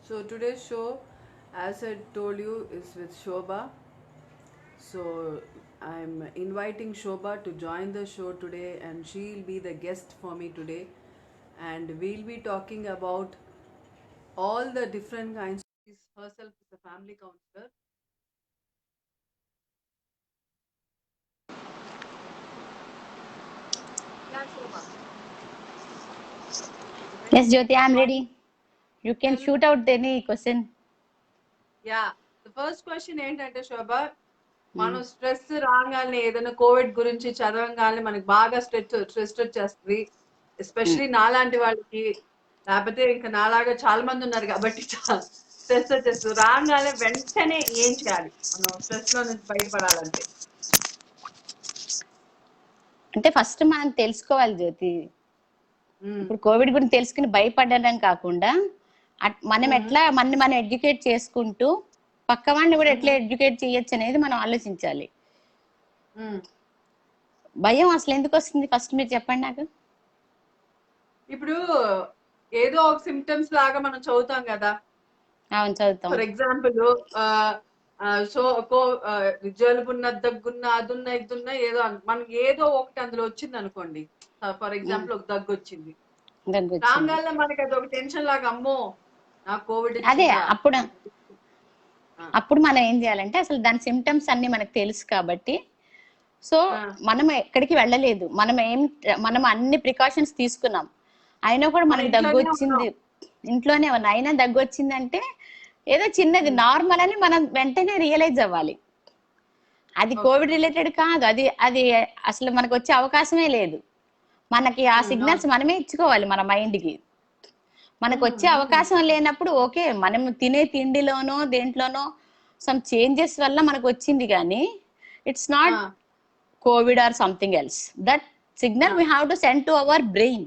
So today's show, as I told you, is with Shobha. So I'm inviting Shobha to join the show today, and she'll be the guest for me today. And we'll be talking about all the different kinds. She's herself is a family counselor. Yeah, Shobha. You ready? Yes, Jyoti, I'm ready. You can Well, shoot out any question. yeah. The first question ఏంటంటే శోభ Hmm. మనం stress రాగానే ఏదైనా Covid గురించి చదవగానే మనకి బాగా stress వచ్చేస్తుంది Hmm. Especially నాలాంటి వాళ్ళకి లేకపోతే ఇంకా నాలాగా చాలా మంది ఉన్నారు కాబట్టి స్ట్రెస్ వచ్చేస్తుంది రాగానే వెంటనే ఏం చేయాలి మనం స్ట్రెస్ లో నుంచి బయటపడాలంటే అంటే ఫస్ట్ మనం తెలుసుకోవాలి జ్యోతి. ఉమ్, ఇప్పుడు కోవిడ్ గురించి తెలుసుకుని భయపడడం కాకుండా మనం ఉమ్, ఎట్లా మనం ఎడ్యుకేట్ చేసుకుంటూ పక్క వాళ్ళని కూడా ఉమ్, ఎట్లా ఎడ్యుకేట్ చేయొచ్చు అనేది మనం ఆలోచించాలి. ఉమ్. భయం అసలు ఎందుకు వస్తుంది ఫస్ట్ మీరు చెప్పండి నాకు. ఇప్పుడు ఏదో ఒక సిమ్టమ్స్ లాగా మనం చదువుతాం కదా అవును, చదువుతాం. ఫర్ ఎగ్జాంపుల్ సో జలుబున్న దగ్గున్న అదున్న ఇదున్న ఏదో మనకి ఏదో ఒకటి అందులో వచ్చింది అనుకోండి ఫర్ Hmm. ఎగ్జాంపుల్ ఒక దగ్గు వచ్చింది దగ్గు వచ్చింది. రాగానే మనకి అది ఒక టెన్షన్ లాగా అమ్మో నాకు కోవిడ్ అదే వచ్చిందా అప్పుడు ఆ, అప్పుడు మనం ఏం చేయాలంటే అసలు దాని సిమ్టమ్స్ అన్ని మనకు తెలుసు కాబట్టి, సో ఆ, మనం ఎక్కడికి వెళ్ళలేదు, మనం అన్ని ప్రికాషన్స్ తీసుకున్నాం, అయినా కూడా మన మనకి దగ్గు ఇంట్లోనే ఉన్నాం వచ్చింది. ఇంట్లోనే ఉన్న అయినా దగ్గు వచ్చిందంటే ఏదో చిన్నది ఉమ్, నార్మల్ అని మనం వెంటనే రియలైజ్ అవ్వాలి. అది ఓకే కోవిడ్ రిలేటెడ్ కాదు, అది అది అసలు మనకు వచ్చే అవకాశమే లేదు. మనకి ఆ అవును సిగ్నల్స్ మనమే ఇచ్చుకోవాలి మన మైండ్కి. మనకు ఉమ్, వచ్చే ఉమ్, అవకాశం లేనప్పుడు ఓకే, మనం తినే తిండిలోనో దేంట్లోనో సమ్ చేంజెస్ వల్ల మనకు వచ్చింది కానీ ఇట్స్ ఆ, not COVID or something else. That signal ఆ, we have to send to our brain.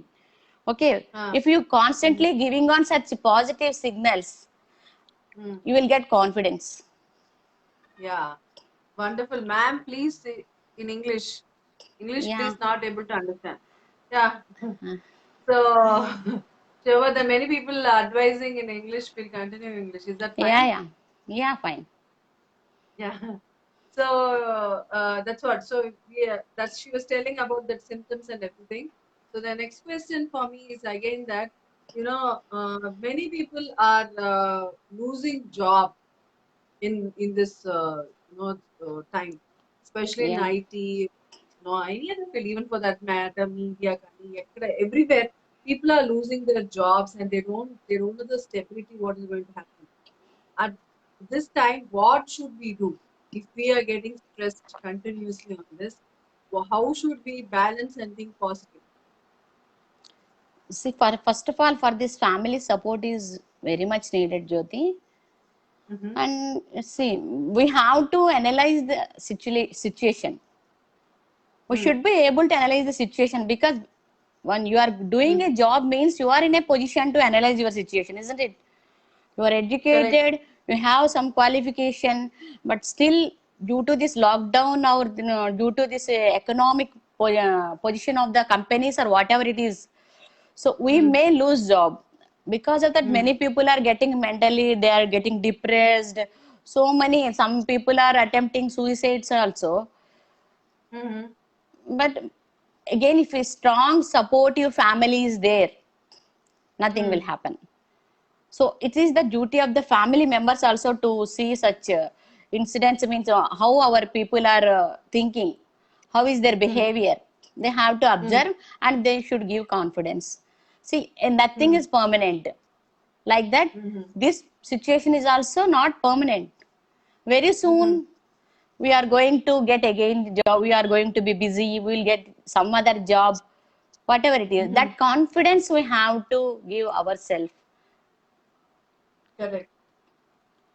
Okay, ఆ, if you um, constantly giving on such positive signals, um, you will get confidence. Yeah wonderful ma'am please in English Yeah, please not able to understand yeah uh, So, so the many people are advising in English will continue in English. Is that yeah, fine? yeah, yeah, fine. Yeah. So that's what. So yeah, that's she was telling about the symptoms and everything. So the next question for me is again that many people are losing job in this time, especially in Yeah. IT, no, any other field, even for that matter, media, everywhere, people are losing their jobs and they don't know the stability what is going to happen. At this time, what should we do if we are getting stressed continuously on this? How should we balance and think positive? See, first of all, for this family support is very much needed, Jyoti. Mm-hmm. And see, we have to analyze the situation. We Mm. should be able to analyze the situation, because when you are doing Mm. a job means you are in a position to analyze your situation, isn't it? You are Correct. educated, you have some qualification, but still due to this lockdown or due to this economic position of the companies or whatever it is, so we Mm. may lose job. Because of that, Mm. many people are getting mentally, they are getting depressed. So many, some people are attempting suicides also. Mm-hmm. But again, if a strong supportive family is there, nothing will Mm. happen. So it is the duty of the family members also to see such incidents, means how our people are thinking, how is their Mm. behavior. They have to Mm. observe and they should give confidence. See, and nothing Mm. is permanent. Like that, Mm-hmm. this situation is also not permanent. Very Mm-hmm. soon we are going to get again the job, we are going to be busy, we will get some other job, whatever it is. Mm-hmm. That confidence we have to give ourselves. Correct.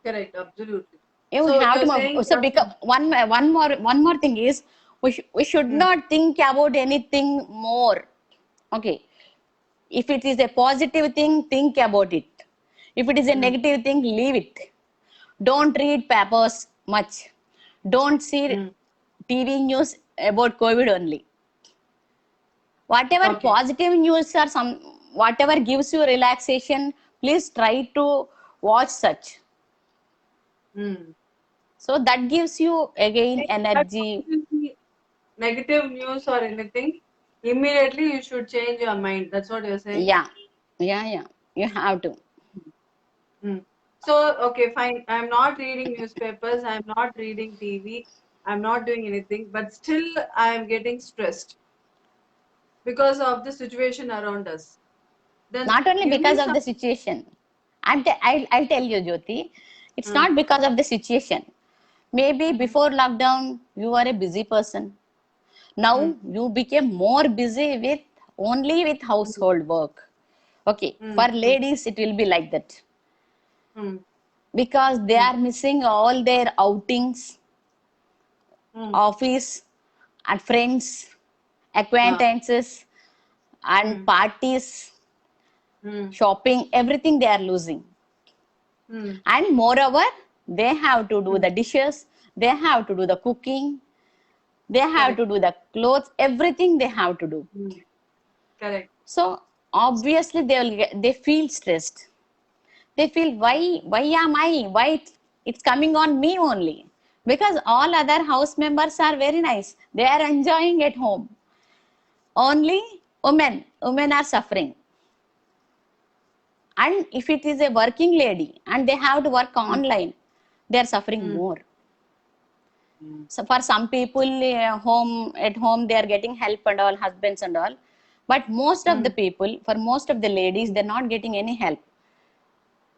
Correct. Absolutely. You So have you're to, saying so because one more thing is, we should mm. not think about anything more. Okay, if it is a positive thing, think about it. If it is a Mm. negative thing, leave it. Don't read papers much, don't see Mm. TV news about COVID only. Whatever Okay. positive news or some, whatever gives you relaxation, please try to watch such. Mm. So that gives you again energy. Negative news or anything, immediately you should change your mind. That's what you're saying? Yeah, yeah. You have to. Mm. So, okay, fine. I'm not reading newspapers. I'm not reading TV. I'm not doing anything, but still I'm getting stressed because of the situation around us. Then Not only give me because of some. the situation. I'll tell you, Jyoti. It's Mm, not because of the situation. Maybe mhm, before lockdown, you are a busy person. mm, Now you became more busy with only with mm, household work. Okay, for mm, mm, ladies, it will be like that mm, because they mm, are missing all their outings, mm, office, and friends, ah, acquaintances, and mm, parties, mm, shopping, everything they are losing. mm, And moreover, they have to do mm. the dishes, they have to do the cooking, they have Correct. to do the clothes, everything they have to do. Mm, correct. So obviously they feel stressed. They feel why am I? Why it's coming on me only? Because all other house members are very nice. They are enjoying at home. Only women are suffering. And if it is a working lady and they have to work Mm, online, they are suffering mm, more. mm, So for some people, home at home they are getting help and all, husbands and all. But most of the mm, people, for most of the ladies, mm, they're not getting any help.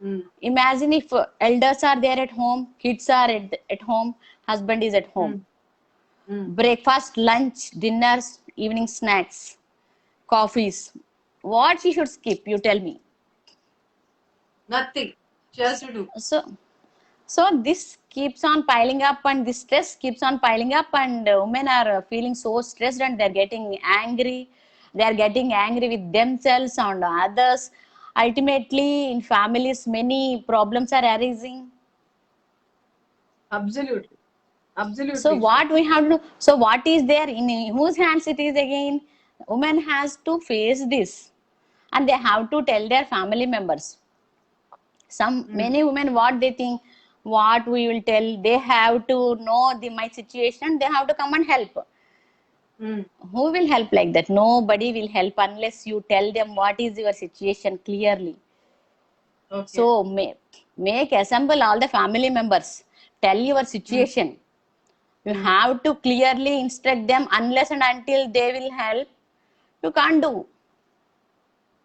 mm, Imagine if elders are there at home, kids are at home, husband is at home. mm, mm. Breakfast, lunch, dinners, evening snacks, coffees. What she should skip? You tell me. Nothing. She has to do. So, so this keeps on piling up, and this stress keeps on piling up, and women are feeling so stressed, and they're getting angry. They're getting angry with themselves and others. Ultimately, in families, many problems are arising. Absolutely. So Absolutely, Shweta. what we have to do? So what is there in whose hands it is again? Women has to face this, and they have to tell their family members. Some Mm, many women what they think, what we will tell, they have to know the my situation. They have to come and help. mm. Who will help like that? Nobody will help unless you tell them what is your situation clearly. Okay. So make assemble all the family members. Tell your Mm, situation. You mm. have to clearly instruct them unless and until they will help. You can't do.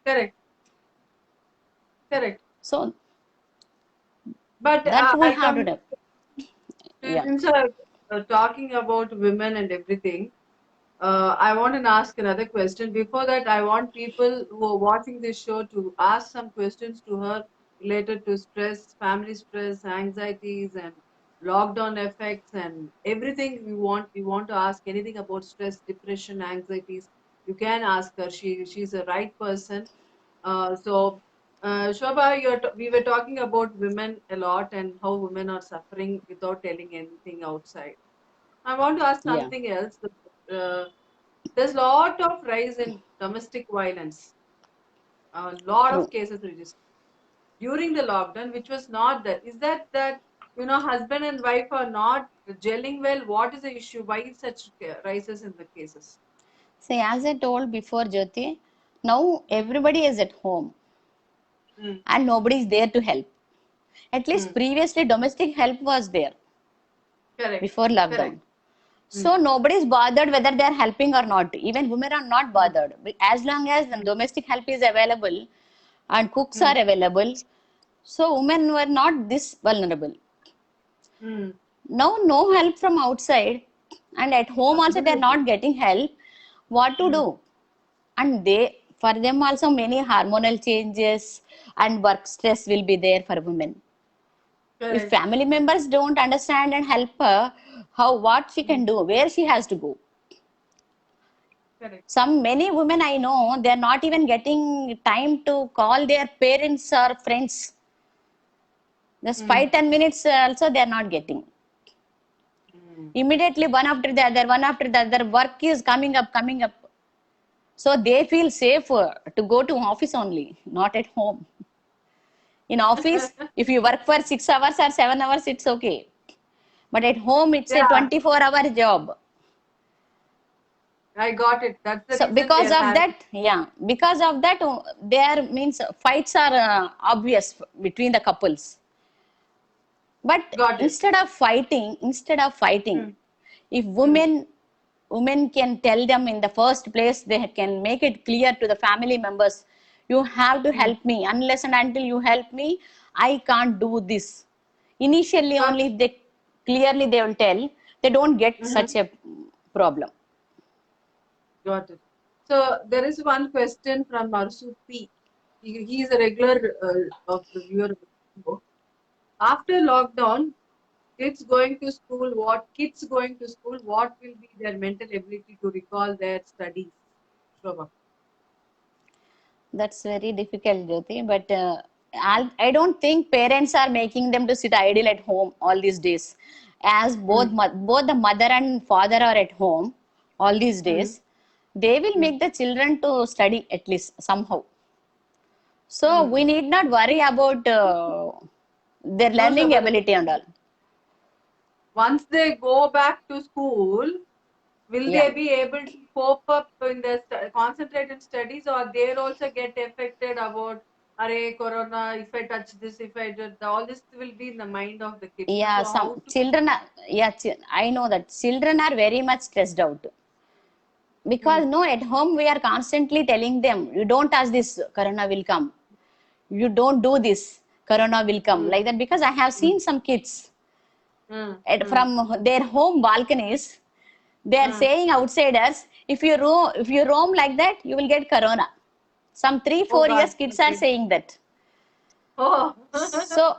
Correct. Correct. So But that we I have to come do. Yeah. since talking about women and everything. I want to ask another question. Before that, I want people who are watching this show to ask some questions to her related to stress, family stress, anxieties, and lockdown effects, and everything you want to ask anything about stress, depression, anxieties. You can ask her. She's a right person. Shobha, we were talking about women a lot and how women are suffering without telling anything outside. I want to ask Yeah. something else. Uh, there's a lot of rise in domestic violence. A lot of True. cases registered during the lockdown, which was not there. Is that husband and wife are not gelling well? What is the issue? Why is such rises in the cases? See, as I told before, Jyoti, now everybody is at home Mm, and nobody is there to help. At least mm, previously, domestic help was there correct, before correct. lockdown. Mm, So nobody is bothered whether they are helping or not. Even women are not mm, bothered. As long as the mm, domestic help is available and cooks mm, are available, so women were not this vulnerable. mm. Now no help from outside, and at home also they are Absolutely. not getting help. What to Mm, do? And they for them also many hormonal changes and work stress will be there for women. If correct. family members don't understand and help her, how what she Mm, can do, where she has to go. correct. Some many women I know, they're not even getting time to call their parents or friends. Just Mm, 5-10 minutes also they are not getting. mm. Immediately one after the other, work is coming up. So they feel safe to go to office only, not at home. In office, if you work for 6 hours or 7 hours, it's okay. But at home, it's a Yeah, 24-hour job. I got it. That's the So reason we because are of having. that, yeah, because of that, there means fights are obvious between the couples. But Got it. instead of fighting, Hmm. if Hmm. women can tell them in the first place, they can make it clear to the family members, you have to Hmm. help me. Unless and until you help me, I can't do this. Initially, Got only if they clearly they will tell, they don't get it. such a problem. Got it. So there is one question from Marsu P. He is a regular of the viewer. Of the show. After lockdown, kids going to school, what will be their mental ability to recall their studies? Shobha. That's very difficult, Jyoti. But I don't think parents are making them to sit idle at home all these days. As Hmm. both the mother and father are at home all these Hmm. days, they will Hmm. make the children to study at least somehow. So we Hmm. need not worry about their No, learning Shobha. ability and all. Once they go back to school, will Yeah. they be able to cope up in their concentrate in studies, or they'll also get affected about, Array, corona, if I touch this, if I do all this will be in the mind of the kids. Yeah, So some how to children are, yeah, I know that children are very much stressed out. hmm, Because no, at home we are constantly telling them, you don't touch this, corona will come. You don't do this, corona will come. hmm, Like that, because I have hmm, seen some kids hmm, from their home balconies, they are hmm. saying outsiders, if you roam like that, you will get corona. Some three, Oh four God. years kids are Okay. saying that. Oh. So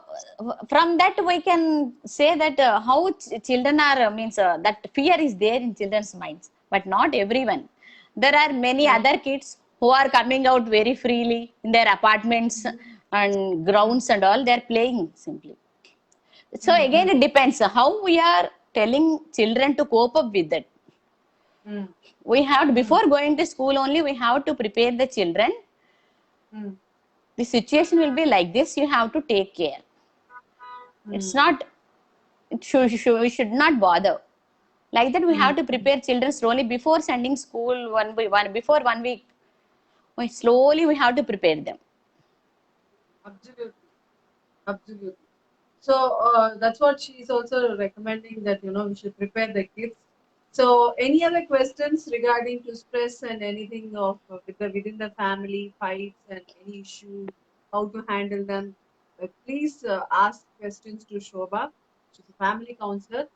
from that we can say that how children are means that fear is there in children's minds, but not everyone. There are many Yeah. other kids who are coming out very freely in their apartments and Hmm, grounds and all. They are playing simply. So hmm, again, hmm, it depends how we are telling children to cope up with that. hmm, We have to, hmm, before going to school only, we have to prepare the children. hmm, The situation will be like this. You have to take care. It's hmm, not we should not bother. Like that, we hmm. have to prepare children slowly before sending school one by one. Before 1 week, slowly we have to prepare them. Absolutely. Absolutely. So that's what she's also recommending, that we should prepare the kids. So any other questions regarding to stress and anything of within the family fights and any issue, how to handle them? Please ask questions to Shobha. She's a family counselor.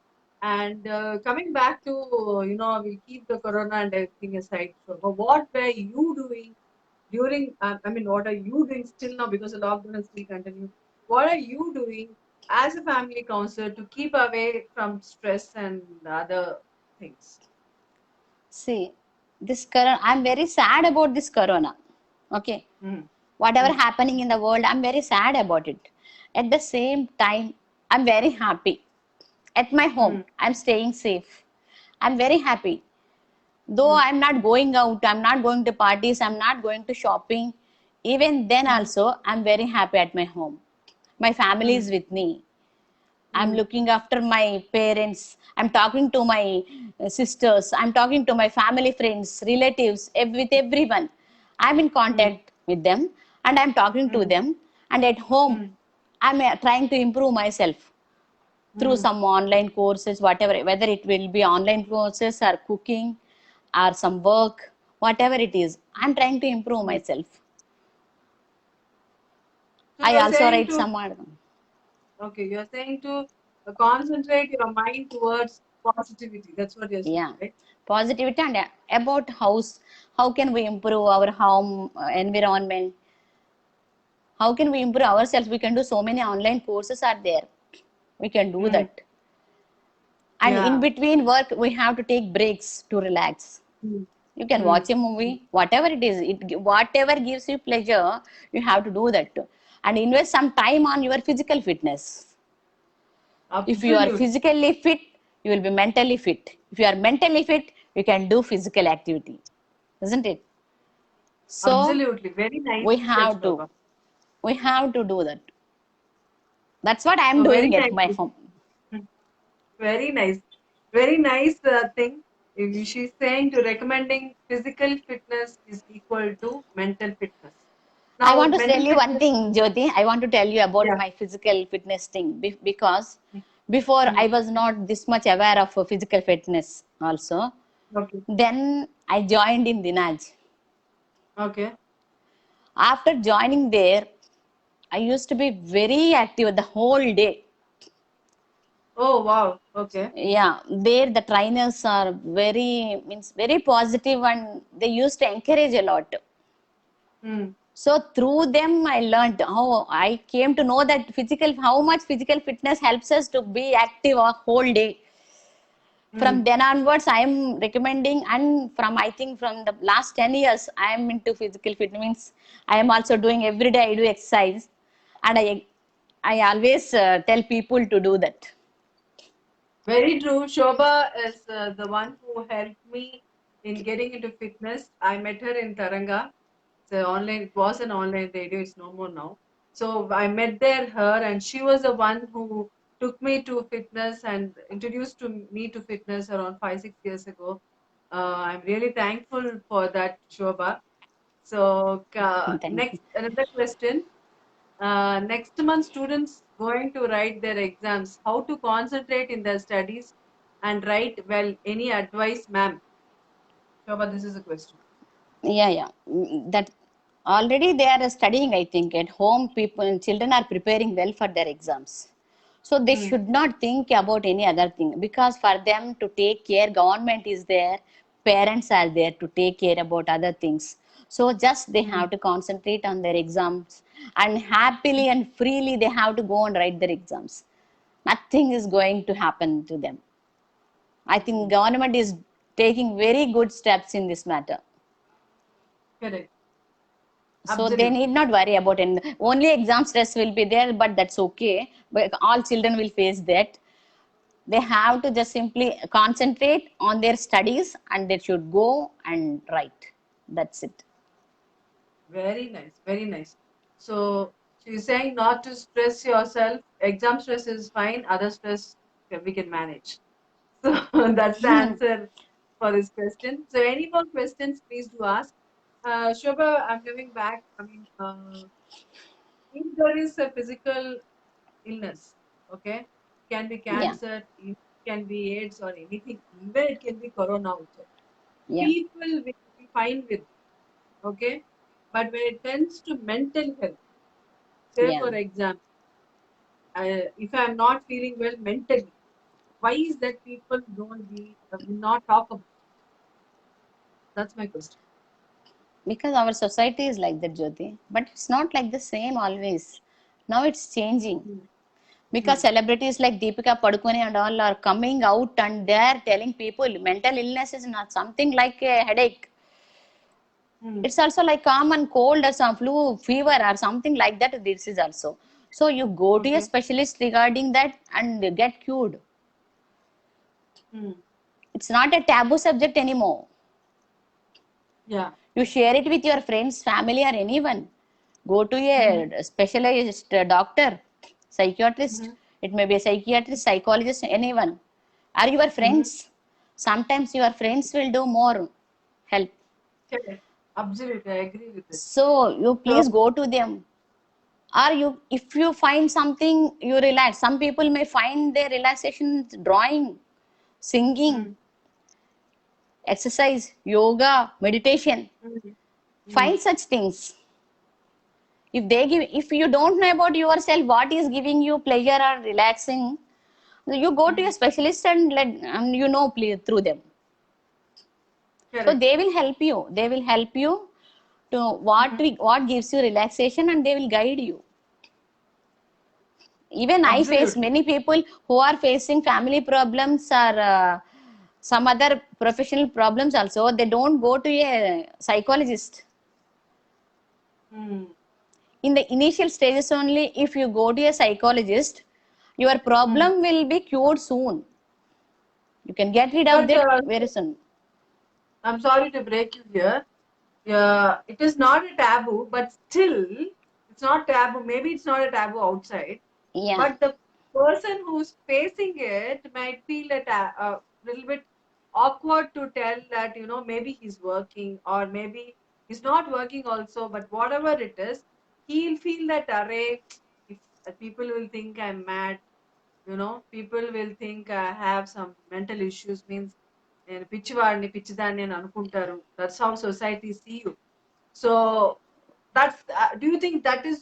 And coming back to we'll keep the corona and everything aside. Shobha, what were you doing during? I mean, what are you doing still now, because the lockdown is still continuing? What are you doing as a family counselor to keep away from stress and other things? See, this corona, I'm very sad about this corona. Okay, Mm, whatever mm, happening in the world, I'm very sad about it. At the same time, I'm very happy. At my home, mm, I'm staying safe. I'm very happy. Though mm, I'm not going out, I'm not going to parties, I'm not going to shopping, even then mm, also I'm very happy at my home. My family is mm, with me. I'm mm, looking after my parents. I'm talking to my sisters. I'm talking to my family, friends, relatives, with everyone. I'm in mm, contact with them and I'm talking to mm, them. And at home, mm, I'm trying to improve myself through mm, some online courses, whatever, whether it will be online courses or cooking or some work, whatever it is. I'm trying to improve mm. myself. So I you're also saying write to some. okay, you're saying to concentrate your mind towards positivity. That's what you're saying, Yeah, right? positivity and about how can we improve our home environment, how can we improve ourselves. We can do so many online courses are there, we can do Mm, that. And in yeah. between work we have to take breaks to relax. Mm, You can mm. watch a movie, whatever it is, whatever gives you pleasure, you have to do that too. And invest some time on your physical fitness. If you are Absolutely. physically fit, you will be mentally fit. If you are mentally fit, you can do physical activity, isn't it? So Absolutely. Very we nicely said, have to Shobha. we have to do that. That's what I'm So very doing at nice. my home. Very nice. Very nice thing. She's saying to recommending physical fitness is equal to mental fitness. I Now, want to tell mental you one fitness, thing, Jyoti. I want to tell you about yeah. my physical fitness thing because before I Mm. was not this much aware of physical fitness also. Okay. Then I joined in Dinaj. Okay. After joining there, I used to be very active the whole day. Oh, wow. Okay. Yeah, there the trainers are very positive and they used to encourage a lot. Mm. So through them, I learned how I came to know that how much physical fitness helps us to be active a whole day. From Mm. then onwards, I am recommending, and from I think from the last 10 years, I am into physical fitness. Means I am also doing every day. I do exercise, and I always tell people to do that. Very true. Shobha is the one who helped me in getting into fitness. I met her in Taranga. It was an online radio, it's no more now. So I met there her, and she was the one who took me to fitness and introduced to me to fitness around 5 6 years ago. I'm really thankful for that, Shobha. So Thank you. next another question. Next month, students going to write their exams. How to concentrate in their studies and write well? Any advice, ma'am? Shobha, this is a question. Yeah. That already they are studying. I think at home, children are preparing well for their exams. So they Hmm. should not think about any other thing because for them to take care, government is there, parents are there to take care about other things. So just they Hmm. have to concentrate on their exams and happily and freely they have to go and write their exams. Nothing is going to happen to them. I think Hmm. government is taking very good steps in this matter. Correct. So they Absolutely. need not worry about it. Only exam stress will be there, but that's okay. But all children will face that. They have to just simply concentrate on their studies and they should go and write. That's it. Very nice, very nice. So she's saying not to stress yourself. Exam stress is fine. Other stress we can manage. So that's the answer for this question. So any more questions, please do ask. Shobha, I'm coming back. If there is a physical illness, okay, can be Yeah, cancer, it can be AIDS or anything. Even it can be corona also. yeah, People will be fine with, okay, but when it comes to mental health, say yeah. for example, if I'm not feeling well mentally, why is that people don't will not talk about? That's my question. Because our society is like that, Jyoti. But it's not like the same always. Now it's changing. Hmm. Because Hmm. celebrities like Deepika Padukone and all are coming out and they are telling people mental illness is not something like a headache. Hmm. It's also like common cold or some flu, fever or something like that. This is also. So you go to a Okay. specialist regarding that and get cured. Hmm. It's not a taboo subject anymore. Yeah. You share it with your friends, family, or anyone. Go to Mm-hmm. a specialized doctor, psychiatrist. Mm-hmm. It may be a psychiatrist, psychologist, anyone. Are your Mm-hmm. friends? Sometimes your friends will do more help. Correct. Absolutely, I agree with this. So you So, please go to them. Or you, if you find something, you relax. Some people may find their relaxation drawing, singing, mm, exercise, yoga, meditation. mm, mm, Find such things. If you don't know about yourself what is giving you pleasure or relaxing, you go to a mm, specialist and let you know please, through them. So correct. they will help you to Mm-hmm. what gives you relaxation and they will guide you. Even I face Absolutely. many people who are facing family problems or some other professional problems also, they don't go to a psychologist. Mm, In the initial stages only, if you go to a psychologist, your mm. problem will be cured soon. You can get rid of But that very soon. I'm sorry to break you here. It is not a taboo, but still, it's not taboo. Maybe it's not a taboo outside. Yeah. but the person who's facing it might feel it a little bit awkward to tell that, maybe he's working or maybe he's not working also, but whatever it is, he'll feel that array, if people will think I'm mad, people will think I have some mental issues, means నేను పిచ్చివాడిని పిచ్చిదాన్ని అని అనుకుంటారు. That's how society see you. So that's do you think that is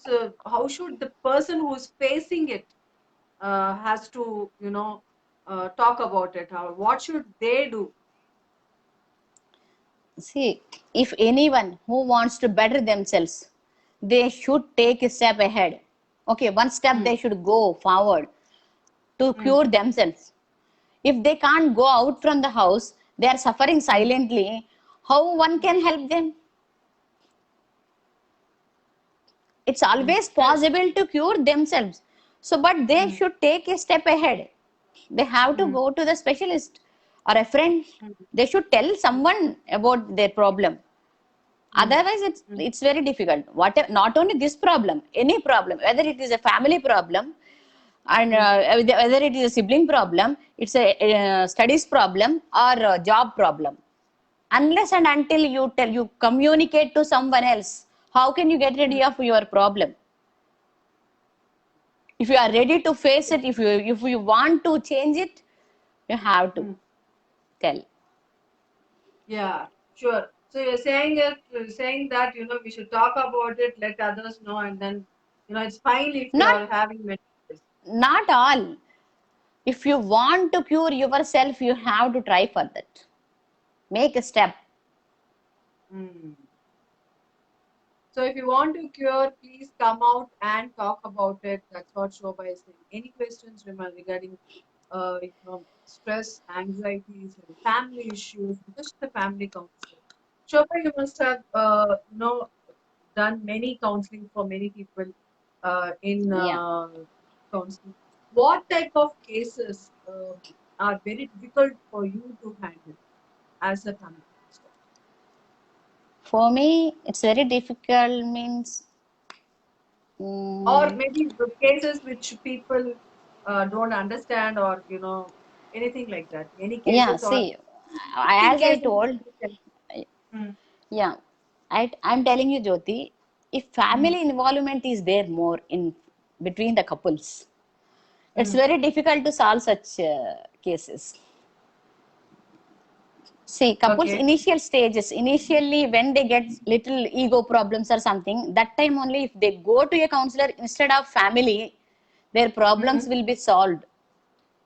how should the person who's facing it has to talk about it? How, what should they do? See, if anyone who wants to better themselves, they should take a step ahead. Okay, one step Mm, they should go forward to mm, cure themselves. If they can't go out from the house, they are suffering mm, silently. How one can help them? It's mm. always Correct. possible to cure themselves. So, but they Mm, should take a step ahead. They have to mm, go to the specialist or a friend. mm, They should tell someone about their problem. mm, Otherwise, it's mm, it's very difficult. Whatever, not only this problem, any problem, whether it is a family problem and mm, whether it is a sibling problem, it's a, studies problem or a job problem. Unless and until you communicate to someone else, how can you get rid mm. of your problem? If you are ready to face it, if you want to change it, you have to Mm. tell. Yeah, sure. So you're saying that we should talk about it, let others know, and then it's fine if Not you're having mental illness. not all. If you want to cure yourself, you have to try for that. Make a step. Mm. So if you want to cure, please come out and talk about it. That's what Shobha is saying. Any questions, Rima, regarding stress, anxieties, and family issues, just the family counselor? Shobha, you must have done many counseling for many people in Yeah. counseling. What type of cases are very difficult for you to handle as a family counselor? For me, it's very difficult. Means, Or mm, maybe the cases which people don't understand, or anything like that, any yeah. cases or See, interesting as I cases that told, you can. Mm, yeah, I'm telling you, Jyoti, if mm, family involvement is there more in between the couples, it's mm, very difficult to solve such cases. See, couples okay. initial stages, initially when they get little ego problems or something, that time only if they go to a counselor instead of family, their problems Mm-hmm, will be solved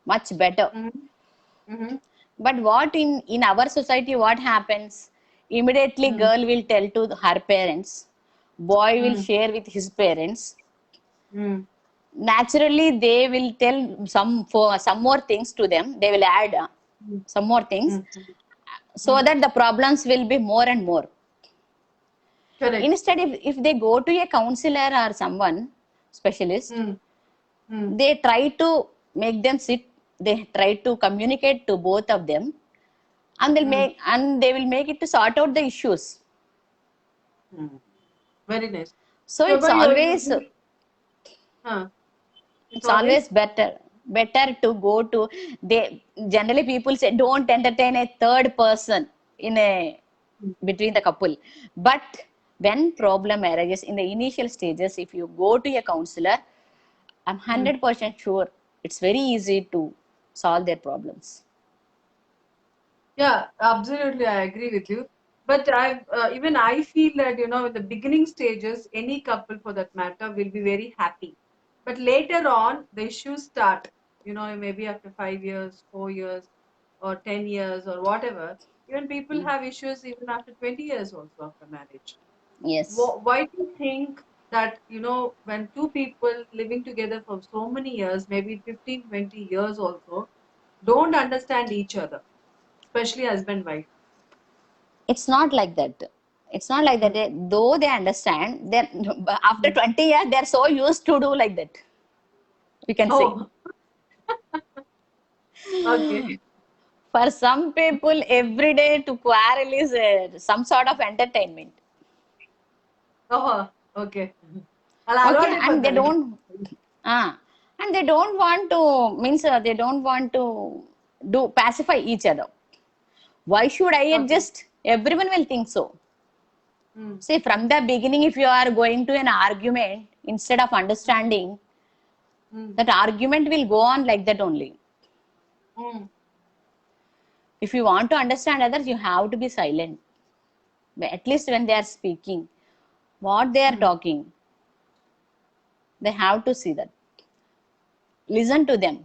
much better. mm-hmm, mm-hmm, But what in our society, what happens? Immediately, mm, girl will tell to her parents, boy will mm, share with his parents. mm, Naturally, they will tell some more things to them. They will add mm, some more things mm, so mm. that the problems will be more and more. Correct. Instead, if they go to a counselor or someone specialist, Mm, mm, they try to make them sit, they try to communicate to both of them, and mm, they will make it to sort out the issues. mm. Very nice. So So, it's but always huh, it's it's always always. better to go to, they generally people say don't entertain a third person in a Mm, between the couple. But when problem arises in the initial stages, if you go to a counselor, I'm mm. 100% sure it's very easy to solve their problems. Yeah, absolutely. I agree with you. But even I feel that, in the beginning stages, any couple for that matter will be very happy. But later on, the issues start, maybe after 5 years, 4 years, or 10 years, or whatever. Even people have issues even after 20 years also after marriage. Yes, Why do you think that, when two people living together for so many years, maybe 15, 20 years also, don't understand each other, especially husband wife? it's not like that. It's not like that. Mm, Though they understand, then after mm. 20 years, they're so used to do like that. We can say. Oh, okay. For some people, every day to quarrel is some sort of entertainment. Oh, okay. అలా Okay, and they అలవాటైపోతున్నారు ఇంక. don't. Ah, and they don't want to means they don't want to do pacify each other. Why should I Okay. adjust? Everyone will think so. Mm. See, from the beginning, if you are going to an argument instead of understanding, Mm. that argument will go on like that only. Mm. If you want to understand others, you have to be silent. At least when they are speaking, what they are Mm. talking, they have to see that. Listen to them,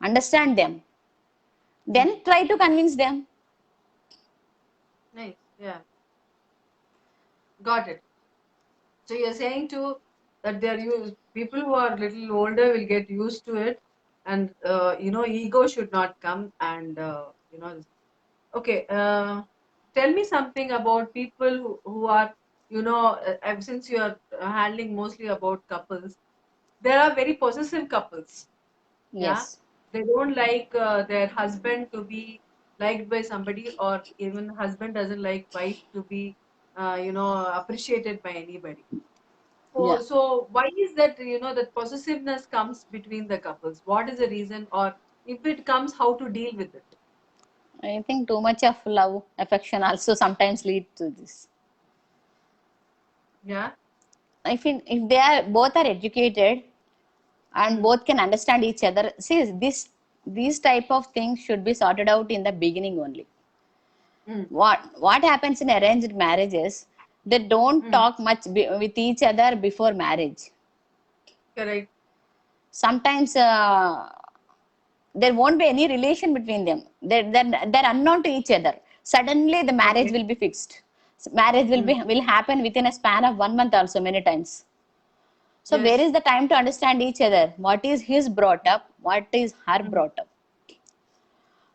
understand them, Mm. then try to convince them. Nice. Yeah. Got it. So you're saying too that they're used people who are little older will get used to it, and ego should not come, and okay. Tell me something about people who are since you are handling mostly about couples, there are very possessive couples. Yeah, Yes. they don't like their husband to be liked by somebody, or even husband doesn't like wife to be appreciated by anybody. Yeah. So why is that, that possessiveness comes between the couples? What is the reason, or if it comes, how to deal with it? I think too much of love, affection also sometimes lead to this. Yeah. I feel if they are both are educated and Mm. both can understand each other, see this these type of things should be sorted out in the beginning only. Mm. What happens in arranged marriages? They don't Mm. talk much with each other before marriage. Correct. Sometimes there won't be any relation between them. They're unknown to each other. Suddenly, the marriage Okay. will be fixed. Marriage Mm. will happen within a span of 1 month also many times. So where Yes. is the time to understand each other? What is his brought up? What is her Mm. brought up?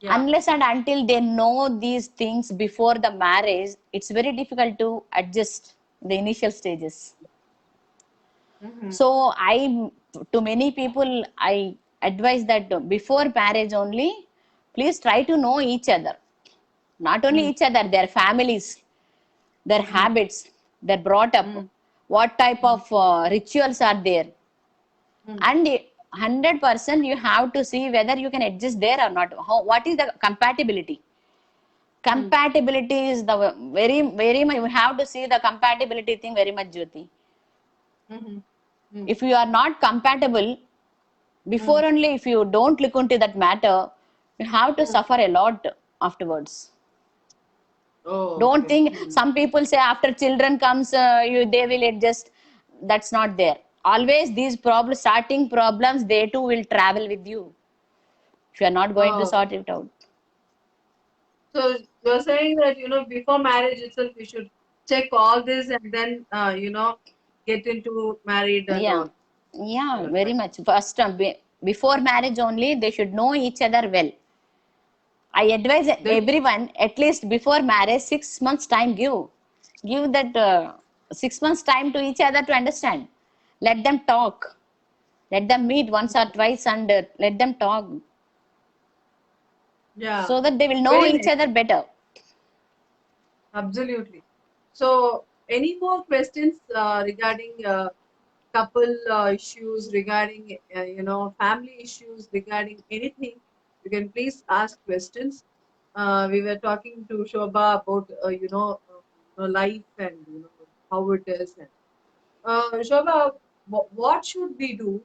Yeah. Unless and until they know these things before the marriage, it's very difficult to adjust the initial stages. Mm-hmm. So to many people, I advise that before marriage only, please try to know each other. Not only Mm. each other, their families, their Mm. habits, they're brought up, Mm. what type Mm. of rituals are there, Mm. and 100% you have to see whether you can adjust there or not. What is the compatibility? Mm. Compatibility is the very very much, you have to see the compatibility thing very much, Jyoti. Mm-hmm. Mm. If you are not compatible, before Mm. only, if you don't look into that matter, you have to Mm. suffer a lot afterwards. Oh, Don't okay. think Mm. some people say after children comes, they will adjust. That's not there. Always these problems, starting problems, they too will travel with you if you are not going to Oh, sort it out. so you're saying that, before marriage itself, we should check all this and then, get into married and Yeah, all. yeah, That's very fine. much. First, before marriage only, they should know each other well. I advise They should, everyone at least before marriage 6 months time give that 6 months time to each other to understand. Let them talk. Let them meet once or twice and let them talk yeah, so that they will know very each nice. other better. Absolutely. So, any more questions regarding couple issues, regarding family issues, regarding anything? You can please ask questions. We were talking to Shobha about life and how it is. And Shobha, what should we do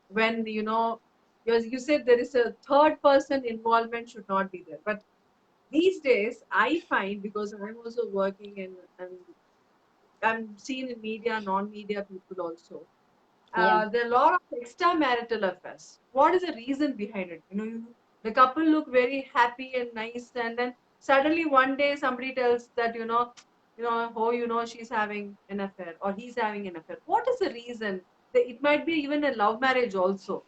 when you said there is a third person involvement should not be there, but these days I find, because I'm also working and I'm seen in media, non-media people also. Yeah. There are a lot of extramarital affairs. What is the reason behind it? The couple look very happy and nice, and then suddenly one day somebody tells that oh, she's having an affair or he's having an affair. What is the reason? It might be even a love marriage also.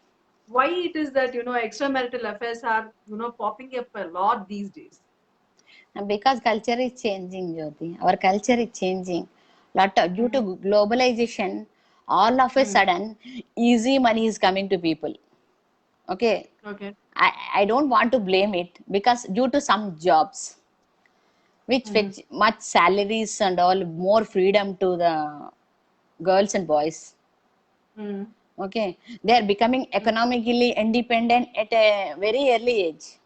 Why it is that extramarital affairs are popping up a lot these days? And because culture is changing, Jyoti. Our culture is changing. Due to Mm. globalization, all of a Mm. sudden, easy money is coming to people. Okay. Okay. I don't want to blame it because due to some jobs which Mm-hmm. fetch much salaries and all, more freedom to the girls and boys. Mm. Okay, they are becoming economically independent at a very early age.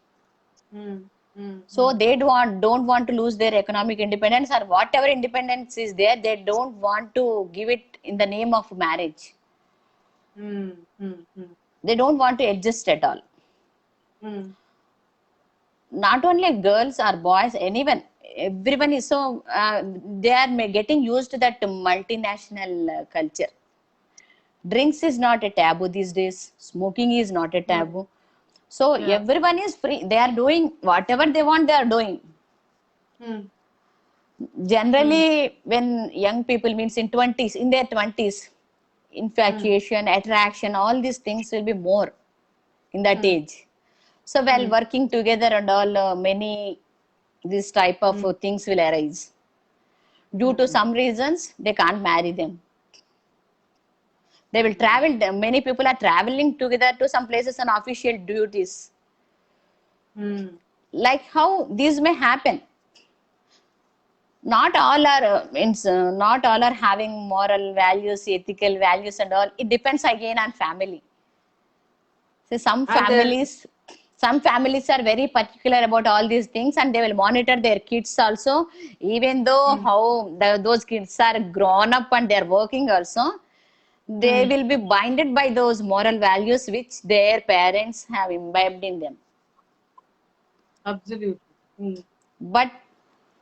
Mm, mm, So mm, they don't want to lose their economic independence, or whatever independence is there, they don't want to give it in the name of marriage. mm, mm, mm, They don't want to adjust at all. mm, Not only girls or boys, anyone, everyone is so they are getting used to that multinational culture. Drinks is not a taboo these days. Smoking is not a mm. taboo. So Yeah. everyone is free. They are doing whatever they want. They are doing. Mm, mm, Generally, when young people means in their twenties, mm, infatuation, attraction, all these things will be more in that mm, age. So while mm, working together and all, many this type of mm, things will arise. Due to mm, some reasons, they can't marry them. They will mm, travel. Many people are traveling together to some places on official duties. mm, Like how these may happen. Not all are not all are having moral values, ethical values, and all. It depends again on family. So and then some families are very particular about all these things, and they will monitor their kids also. Even though mm, how those kids are grown up and they are working also, they mm, will be binded by those moral values which their parents have imbibed in them. absolutely. Mm, But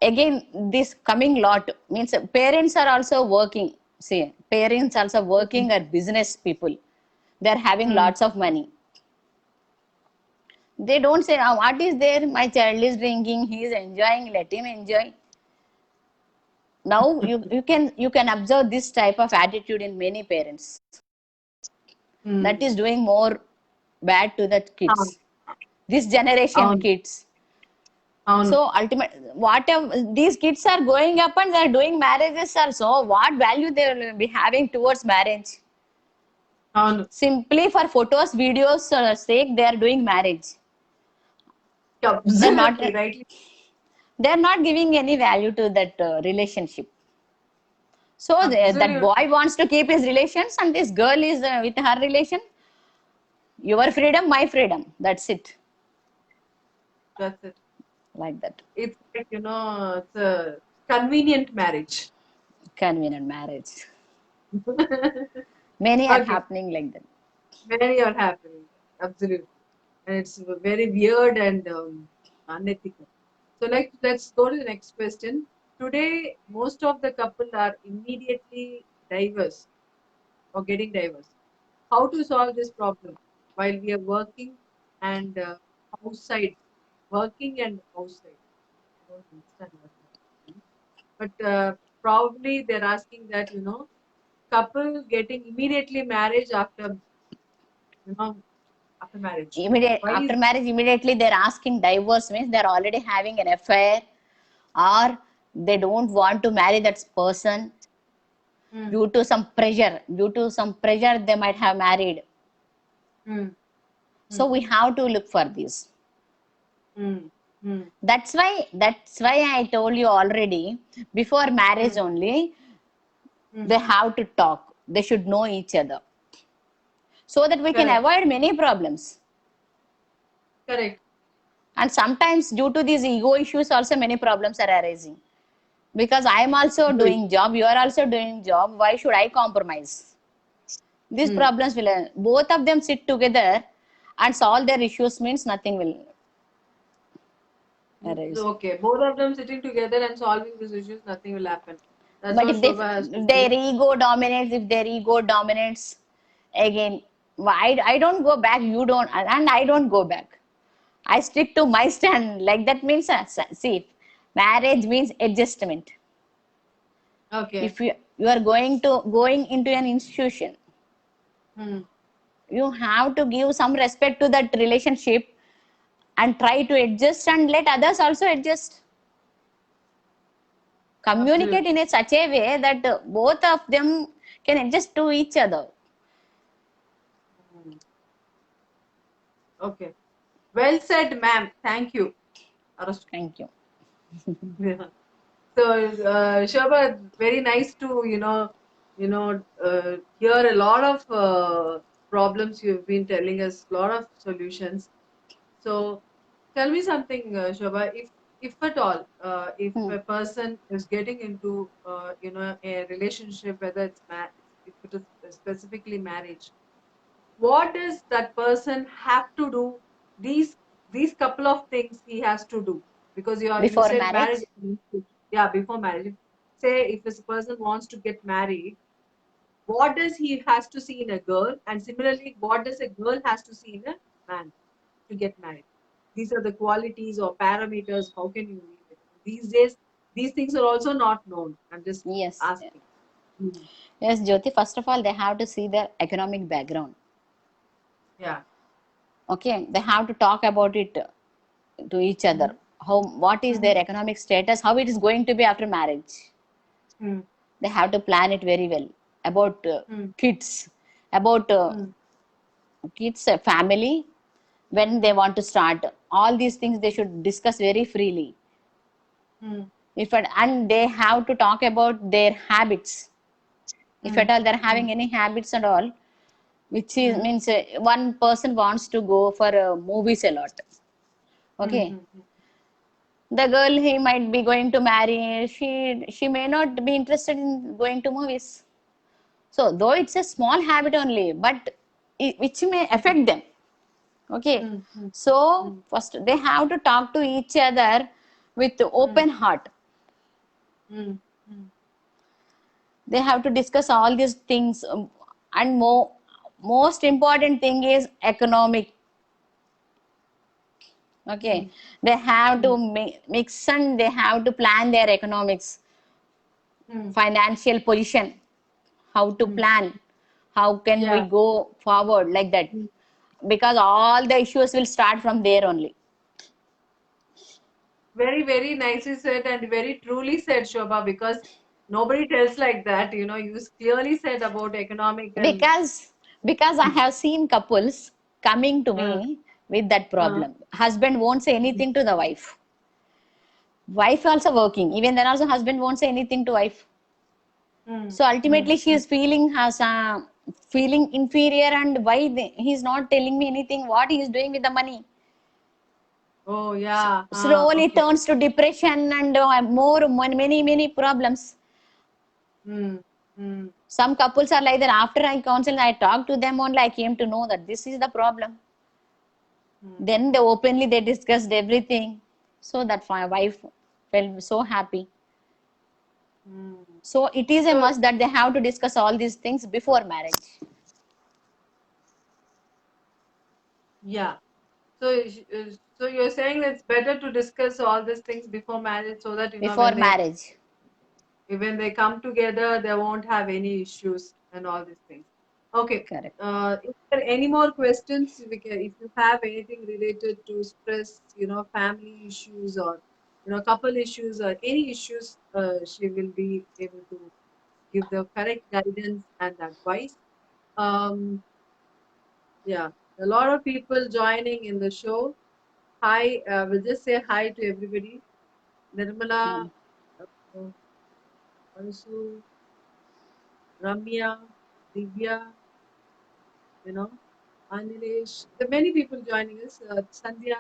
again, this coming lot means parents are also working. See, parents also mm, working are business people. They are having mm, lots of money. They don't say, "Ah, what is there? My child is drinking, he is enjoying, let him enjoy." Now you can observe this type of attitude in many parents. That mm. is doing more bad to the అవును kids. This generation అవును kids. అవును So ultimate, whatever these kids are going up and they are doing marriages also, what value they will be having towards marriage? అవును Simply for photos, videos sake, they are doing marriage. They're not absolutely rightly they're not giving any value to that relationship. So that absolutely boy wants to keep his relations, and this girl is with her relation. Your freedom, my freedom. That's it. that's it. Like that. It's like, it's a convenient marriage. Convenient marriage. Many are Okay, happening like that. many are happening. Absolutely. And it's very weird and unethical. So, like, let's go to the next question. Today, most of the couple are immediately diverse or getting diverse. How to solve this problem while we are working and outside, working and outside? I don't understand what that means. But probably they're asking that, couple getting immediately marriage you know, after marriage. Immediate Why is after marriage, immediately they're asking divorce means they're already having an affair, or they don't want to marry that person mm, due to some pressure. Due to some pressure, they might have married. mm, So mm, we have to look for this. mm, mm, That's why I told you already, before marriage mm, only, mm. they have to talk. They should know each other so that we can Correct, avoid many problems. correct. And sometimes due to these ego issues also many problems are arising, because I am also Agree. doing job, you are also doing job, why should I compromise? These Mm. problems will both of them sit together and solve their issues means nothing will arise. Okay, both of them sitting together and solving these issues, nothing will happen. That's But what Shobha has to if say. their ego dominates, again, I don't go back, you don't, and I don't go back. I stick to my stand. Like that means, see, marriage means adjustment. Okay. If you are going into an institution, Mm. you have to give some respect to that relationship and try to adjust and let others also adjust. Communicate in Absolutely. a such a way that both of them can adjust to each other. Mm. Okay. Well said, ma'am. Thank you. Arastu. Thank you. Yeah. So, Shobha, very nice to, hear a lot of problems you've been telling us, a lot of solutions. So tell me something, Shobha, if at all, if Hmm. a person is getting into, a relationship, whether if it is specifically marriage, what does that person have to do? These these couple of things he has to do, because you Before said marriage. marriage? Yeah, before marriage. Say if this person wants to get married, what does he has to see in a girl, and similarly, what does a girl has to see in a man to get married? These are the qualities or parameters. How can you meet it? These days, these things are also not known. I'm just Yes. asking. Mhm. Yes, Jyoti. First of all, they have to see their economic background. Yeah. Okay, they have to talk about it to each other. Mm-hmm. How, what is Mm-hmm. their economic status? How it is going to be after marriage? They have to plan it very well about Mm-hmm. kids, about kids, family, when they want to start. All these things they should discuss very freely. Mm-hmm. If and they have to talk about their habits. If at all they're Mm-hmm. having any habits and all, which is Mm-hmm. means one person wants to go for movies a lot. Okay, Mm-hmm. the girl he might be going to marry, she may not be interested in going to movies. So though it's a small habit only, but which may affect them. Okay, Mm-hmm. so Mm-hmm. first they have to talk to each other with open heart. Mm-hmm. They have to discuss all these things, and most important thing is economic. Okay, Mm-hmm. they have to Mm-hmm. mix and they have to plan their economics, Mm-hmm. financial position, how to Mm-hmm. plan, how can we Yeah. go forward, like that, because all the issues will start from there only. Very, very nicely said and very truly said, Shobha, because nobody tells like that. You clearly said about economic and Because I have seen couples coming to uh, me with that uh, problem. Husband won't say anything to the wife. Wife also working, even then also husband won't say anything to wife. mm, So mm, ultimately she mm. is feeling inferior, and why he's not telling me anything what he is doing with the money. Oh, yeah. Slowly Okay. turns to depression and more many problems. Mm, mm, Some couples are like that. After I counsel, I talked to them only, I came to know that this is the problem. mm, Then they openly they discussed everything. So that my wife felt so happy. mm. So it is a So, must that they have to discuss all these things before marriage. yeah. So you're saying it's better to discuss all these things before marriage, so that Before marriage. when they come together, they won't have any issues and all these things. Okay. Correct. If there are any more questions, if you have anything related to stress, family issues, or couple issues, or any issues, she will be able to give the correct guidance and advice. Um, yeah, a lot of people joining in the show. Hi, we'll just say hi to everybody. Nirmala, Hmm. uh, Ansu, Ramya, Divya, you know, Anilesh. There are many people joining us. Sandhya.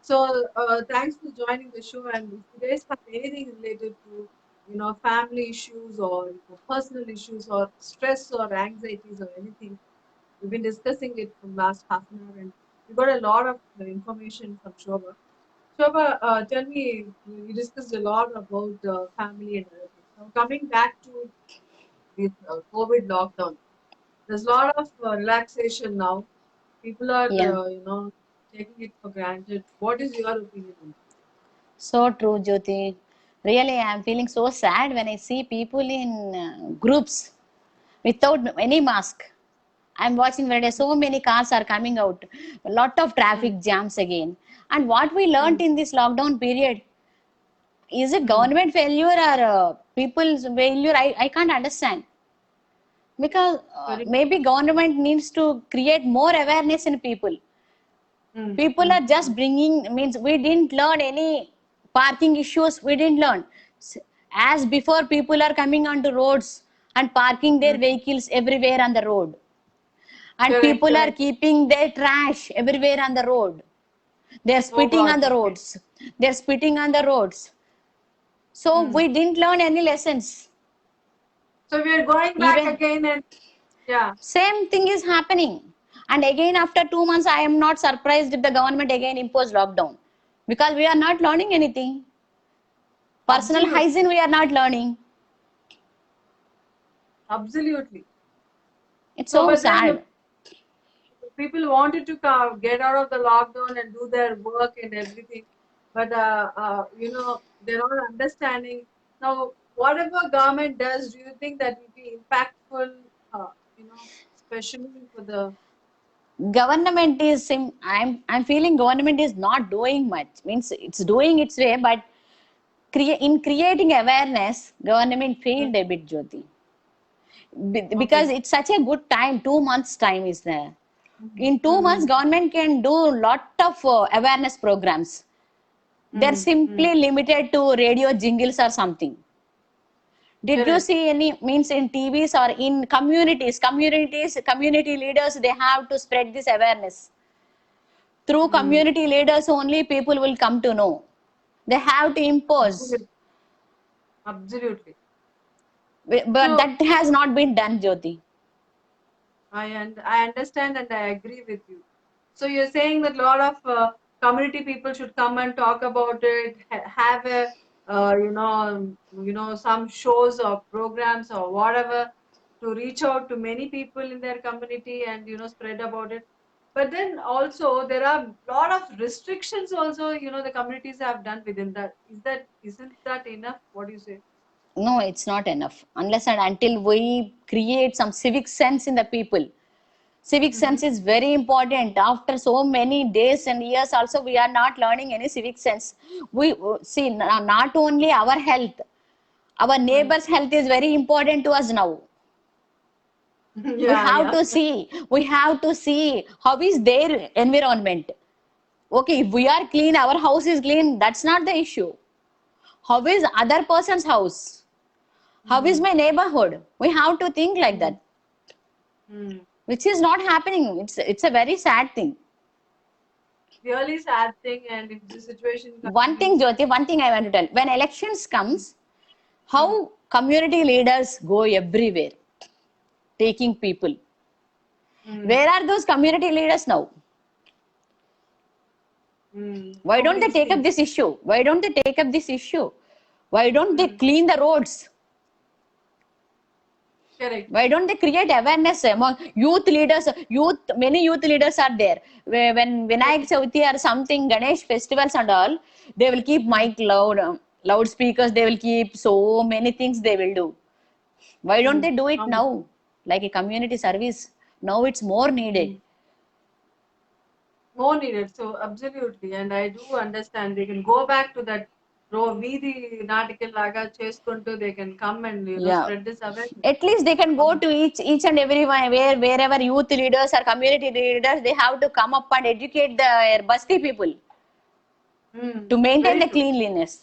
So thanks for joining the show. And if you guys have anything related to, family issues, or personal issues, or stress or anxieties or anything, we've been discussing it from last half an hour, and we got a lot of information from Shobha. Shobha, tell me, you discussed a lot about family and other things. Now coming back to this COVID lockdown, there's a lot of relaxation now. People are, Yeah. taking it for granted. What is your opinion on So true, Jyoti. Really, I am feeling so sad when I see people in groups without any mask. I'm watching where there so many cars are coming out, a lot of that? traffic jams again. And what we learnt Mm, in this lockdown period, is it mm, government failure or people's failure? I can't understand, because very. maybe government needs to create more awareness in people. Mm, People mm, are just mm, bringing, means we didn't learn any parking issues, we didn't learn. As before people are coming onto roads and parking their vehicles everywhere on the road. And Correct, people are correct. keeping their trash everywhere on the road. They're Oh spitting God. on the Okay. roads. They're spitting on the roads. So Hmm. we didn't learn any lessons. So we are going back Even again and yeah. same thing is happening. And again, after 2 months, I am not surprised if the government again impose lockdown, because we are not learning anything. Personal Absolutely. hygiene we are not learning. Absolutely. It's So, so but then sad. people wanted to get out of the lockdown and do their work and everything, but they're not understanding. Now, whatever government does, do you think that will be impactful? Especially for the. Government is I'm feeling government is not doing much. Means it's doing its way, but in creating awareness, government Hmm. failed a bit, Jyoti. Because Okay. it's such a good time. 2 months time is there. Mhm. In 2 months, Mhm. government can do lot of awareness programs. They're Mhm. Mhm. simply limited to radio jingles or something. Did you Correct. see any, means in TVs or in community leaders, they have to spread this awareness. Through Mm. community leaders only people will come to know. They have to impose. Absolutely. Absolutely. But So that has not been done, Jyoti. I understand and I agree with you. So you're saying that a lot of community people should come and talk about it, have a some shows or programs or whatever to reach out to many people in their community and spread about it. But then also there are a lot of restrictions also the communities have done within that. Isn't that enough? What do you say? No, it's not enough. Unless and until we create some civic sense in the people. Civic Mm-hmm. sense is very important. After so many days and years, also we are not learning any civic sense. We see not only our health, our Mm. neighbor's health is very important to us now. We Yeah, have yeah. to see. We have to see how is their environment. Okay, if we are clean, our house is clean. That's not the issue. How is other person's house? How is Mm. my neighborhood? We have to think like Mm. that, Mm. which is not happening. It's a very sad thing. Really sad thing, and if the situation One thing, continues. Jyoti, one thing I want to tell. When elections Mm. comes, Mm. how community leaders go everywhere, taking people. Mm. Where are those community leaders now? Mm. Why don't they Nobody take up sees. this issue? Why don't they take up this issue? Why don't they Mm. clean the roads? Correct. Why don't they create awareness among youth leaders? Many youth leaders are there. When Vinayak Chavithi or something, Ganesh festivals and all, they will keep Mm. mic loud, loudspeakers. They will keep so many things they will do. Why don't Mm. they do it Um, now, like a community service? Now it's more needed. mm. More needed. So absolutely, and I do understand. They can go back to that వీధి nautical లాగా చేసుకుంటూ they can come and Yeah, spread this awareness. at least they can go Um, to each and every wherever youth leaders or community leaders, they have to come up and educate the basti people to maintain Very the true. cleanliness.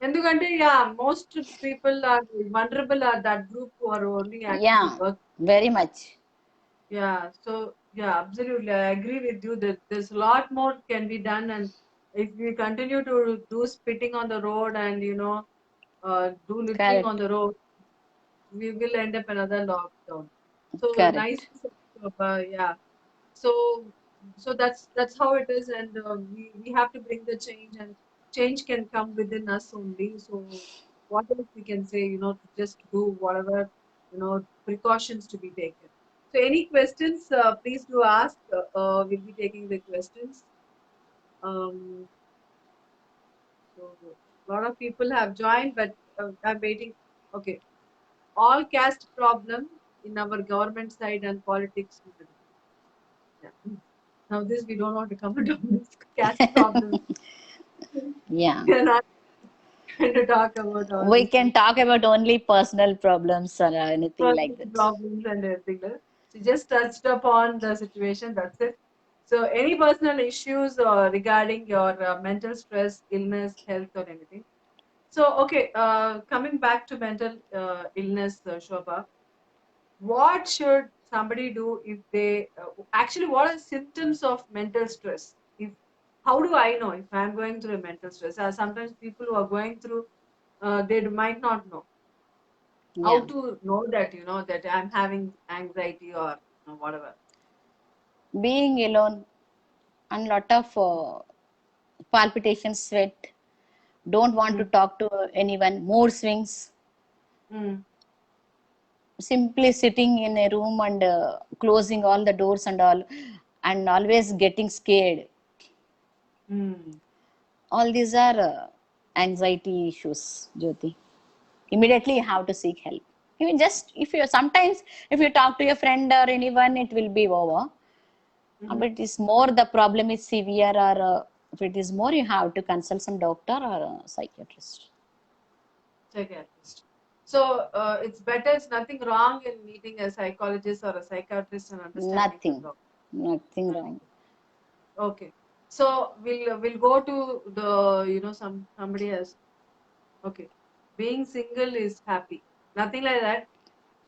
ఎందుకంటే yeah, most people are vulnerable at that group who are only actually Yeah, working. very much. Yeah, so yeah, absolutely. I agree with you that there's a lot more can be done, and if we continue to do spitting on the road and do littering on Correct. the road, we will end up another lockdown. So nice, Correct. yeah. So that's how it is, and we have to bring the change, and change can come within us only. So what else we can say, to just do whatever precautions to be taken. So any questions, please do ask. We'll be taking the questions. Um, so a lot of people have joined, but I'm waiting. Okay, all caste problem in our government side and politics. Yeah. Now this we don't want to comment on this caste problem. Yeah. We are not going to talk about all We these can things, talk about only personal problems or anything personal like that. problems and everything. She just touched upon the situation. That's it. So any personal issues regarding your mental stress, illness, health, or anything? So, okay, coming back to mental illness, Shobha, what should somebody do if they actually, what are symptoms of mental stress? If how do I know if I'm going through a mental stress? Sometimes people who are going through, they might not know how Yeah. to know that, that I'm having anxiety or whatever. Being alone and lot of palpitations, sweat, don't want to Mm, talk to anyone, mood swings, mm, simply sitting in a room and closing all the doors and all, and always getting scared. mm. All these are anxiety issues, Jyoti. Immediately you have to seek help. Even just if you sometimes if you talk to your friend or anyone, it will be over. Mhm. But it is more the problem is severe, or if it is more, you have to consult some doctor or a psychiatrist. Psychiatrist. So it's better. It's nothing wrong in meeting a psychologist or a psychiatrist and understanding from Nothing, doctor. nothing wrong. Okay. So we'll go to the somebody else. Okay. Being single is happy. Nothing like that.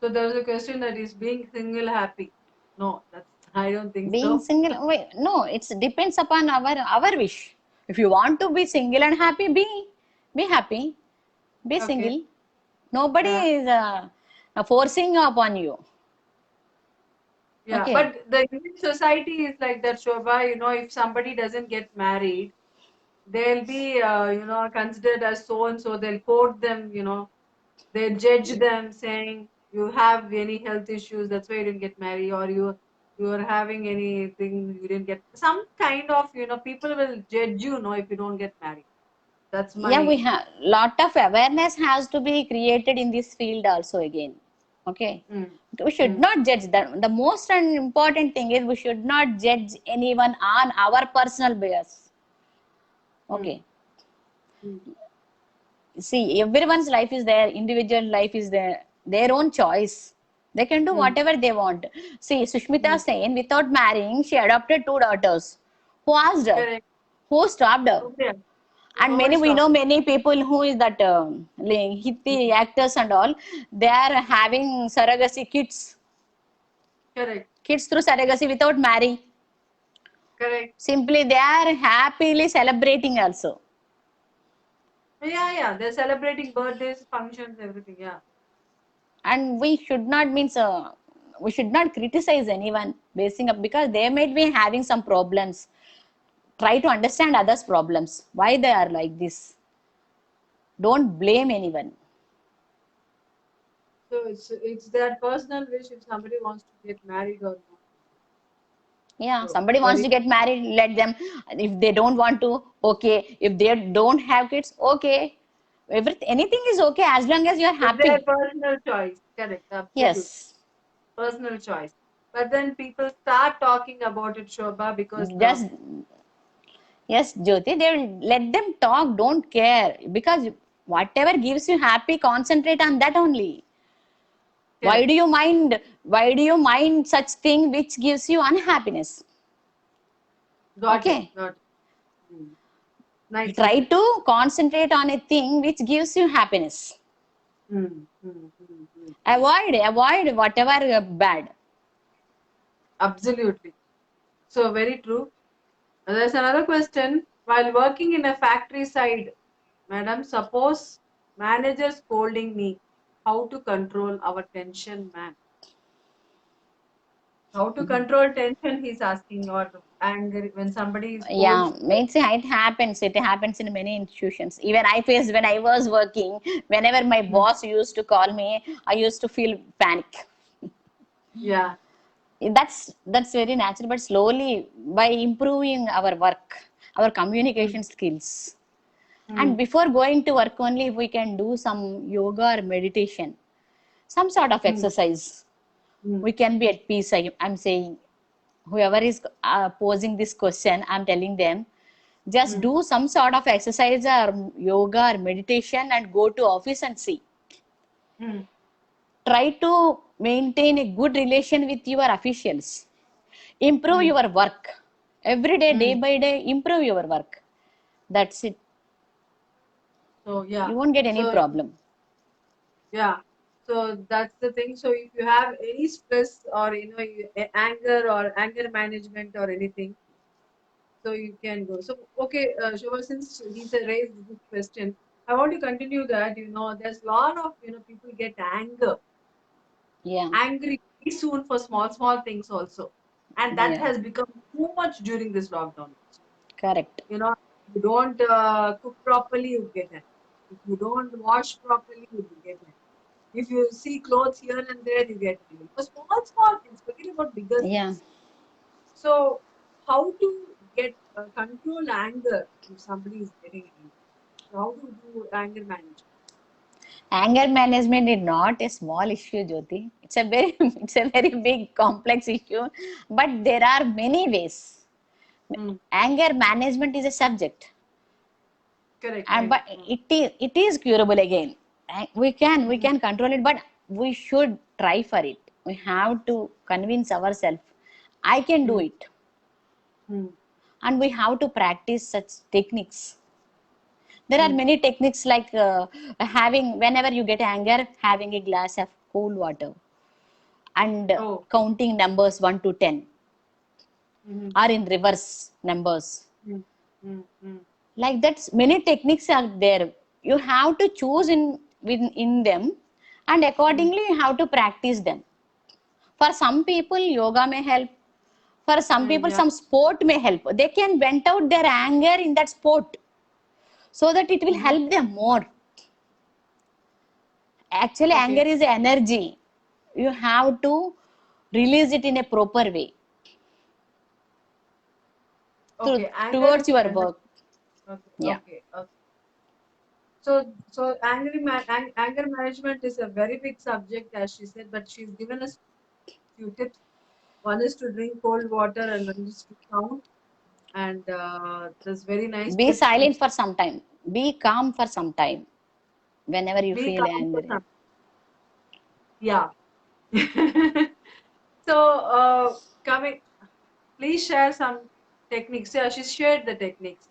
So there was a question that is being single happy. No, that's I don't think Being so. single, wait, no, it depends upon our wish. If you want to be single and happy, be happy, be Okay. single. Nobody Yeah. is forcing upon you. Yeah. Okay. But the Indian society is like that, Shobha. If somebody doesn't get married, they'll be considered as so and so. They'll quote them. They judge them saying you have any health issues, that's why you didn't get married, or you are having anything, you didn't get some kind of, people will judge you, if you don't get married. That's Yeah, we my. have lot of awareness has to be created in this field also again. Okay. Mm, We should mm, not judge. The most and important thing is we should not judge anyone on our personal bias. mm, Okay. mm, See, everyone's life is their individual life is their own choice. They can do mm, whatever they want. See, Sushmita mm. Sen, without marrying, she adopted two daughters. Who asked her? Correct. Who stopped her? Okay. And No many we know stop. many people who is that Hindi Mm. actors and all, they are having surrogacy Correct. kids through surrogacy without marrying. Correct. Simply they are happily celebrating also. Yeah, yeah, they're celebrating birthdays, functions, everything. Yeah. And we should not criticize anyone basing up because they might be having some problems. Try to understand others problems, why they are like this. Don't blame anyone. So it's their personal wish if somebody wants to get married or not. Yeah, So somebody wants very. to get married, let them. If they don't want to, okay. If they don't have kids, okay. Everything, anything is okay as long as you are It's their happy. personal choice. Correct. Absolute. Yes. Personal choice. But then people start talking about it, Shobha, because Just yes, Jyoti, they will let them talk, don't care. Because whatever gives you happy, concentrate on that only. Why correct. do you mind? Why do you mind such thing which gives you unhappiness? Got it. Okay. Got it. Hmm. Nicely Try said. to concentrate on a thing which gives you happiness. Hmm. Hmm. Hmm. Hmm. Hmm. Avoid whatever bad. Absolutely. So very true. There's another question. While working in a factory side, madam, suppose manager scolding me, how to control our tension, man? How to control tension, he's asking, or anger when somebody Yeah, scolds. it happens in many institutions. Even I faced when I was working, whenever my Mm, boss used to call me, I used to feel panic. yeah. That's very natural, but slowly by improving our work, our Mm, communication skills, and mm, before going to work only, if we can do some yoga or meditation, some sort of mm, exercise, mm, we can be at peace. I'm saying, whoever is posing this question, I'm telling them, just mm, do some sort of exercise or yoga or meditation and go to office and see. mm, Try to maintain a good relation with your officials. Improve mm, your work. Every day, day mm. by day, improve your work. That's it. So yeah. You won't get any So problem. yeah. So that's the thing. So if you have any stress or anger or anger management or anything, so you can go. So okay, Shobha, since he said raised this question, I want to continue that. There's a lot of people get Yeah, angry very soon for small things also, and that yeah, has become too much during this lockdown. correct. If you don't cook properly, you get angry. If you don't wash properly, you get angry. If you see clothes here and there, you get angry. For small things, forget about bigger Yeah. things. So, how to get control anger if somebody is getting angry? So how to do anger management? Anger management is not a small issue, Jyoti. It's a very it's a very big complex issue, but there are many ways. Mm, Anger management is a subject, correct, and right? but it is curable again. We can control it, but we should try for it. We have to convince ourselves I can do Mm, it, mm, and we have to practice such techniques. There are mm. many techniques like having, whenever you get anger, having a glass of cool water and Oh. counting numbers 1 to 10, Mm-hmm. or in reverse numbers. Mm, mm, mm, Like that, many techniques are there. You have to choose in them, and mm, accordingly you have to practice them. For some people, yoga may help. For some mm, people, yeah. some sport may help. They can vent out their anger in that sport so that it will Mm-hmm. help them more. Actually, anger Okay. is energy. You have to release it in a proper way Okay. Anger towards is your energy. work. Okay. Yeah. Okay. Okay. So anger management is a very big subject, as she said, but she's given us few tips. One is to drink cold water, and one is to count. And there's very nice Be tips. silent for some time. Be calm for some time whenever you Be feel calm for angry. some. Yeah. So, coming, please share some techniques. Yeah, she shared the techniques.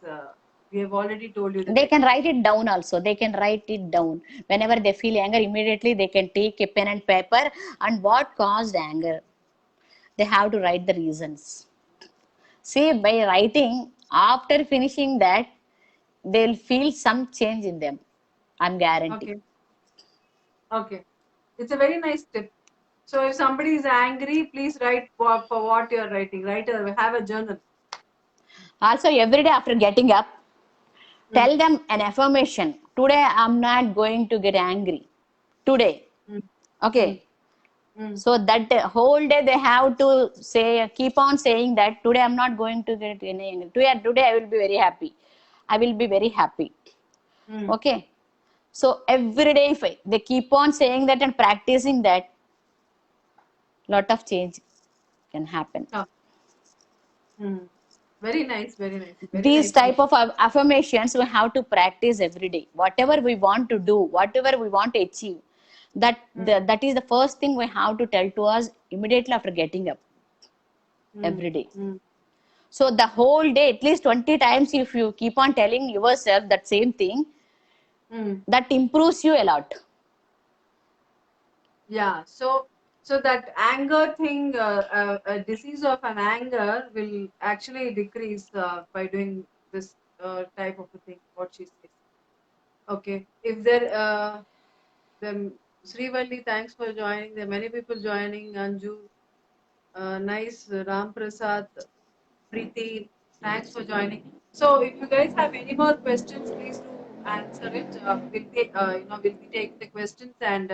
We have already told you the They can techniques. write it down also. They can write it down. Whenever they feel anger, immediately they can take a pen and paper and what caused anger. They have to write the reasons. See, by writing, after finishing that, they'll feel some change in them. I'm guarantee. Okay. Okay. It's a very nice tip. So, if somebody is angry, please write for what you're writing. Write or have a journal. Also, every day after getting up, Mm, tell them an affirmation. Today, I'm not going to get angry. Today. mm, mm, Okay. mm, So that whole day they have to say, keep on saying that today I'm not going to get any angry. Today I will be very happy. I will be very happy. mm. Okay. So every day, if they keep on saying that and practicing that, lot of change can happen. Ah, mm. Very nice. Very nice. Very These nicely type put. of affirmations we have to practice every day. Whatever we want to do, whatever we want to achieve, Mm, that is the first thing we have to tell to us immediately after getting up mm, every day. mm, So the whole day, at least 20 times, if you keep on telling yourself that same thing, mm. that improves you a lot. Yeah. So that anger thing, a disease of an anger will actually decrease by doing this type of a thing. What she says. Okay. If then Srivalli, thanks for joining. There are many people joining. Anju, nice. Ram Prasad, Preeti, thanks for joining. So, if you guys have any more questions, please do answer it. We'll be taking the questions, and